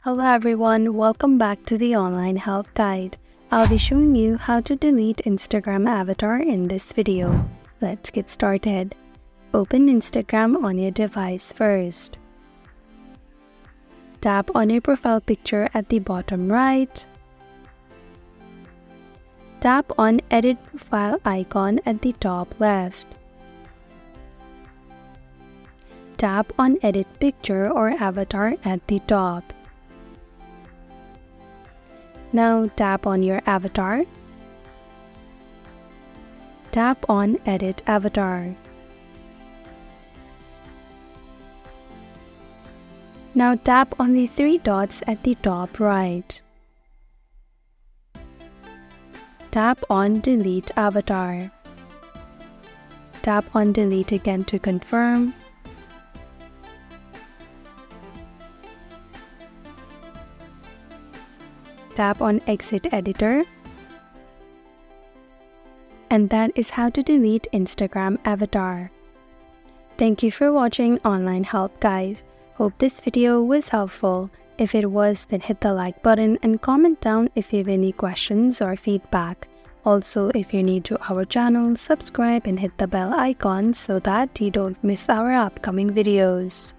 Hello everyone, welcome back to the online help guide. I'll be showing you how to delete Instagram avatar in this video. Let's get started. Open Instagram on your device first. Tap on your profile picture at the bottom right. Tap on Edit Profile icon at the top left. Tap on Edit Picture or Avatar at the top. Now tap on your avatar. Tap on Edit Avatar. Now tap on the three dots at the top right. Tap on Delete Avatar. Tap on Delete again to confirm. Tap on Exit Editor. And that is how to delete Instagram avatar. Thank you for watching Online Help Guide. Hope this video was helpful. If it was, then hit the like button and comment down if you have any questions or feedback. Also, if you're new to our channel, subscribe and hit the bell icon so that you don't miss our upcoming videos.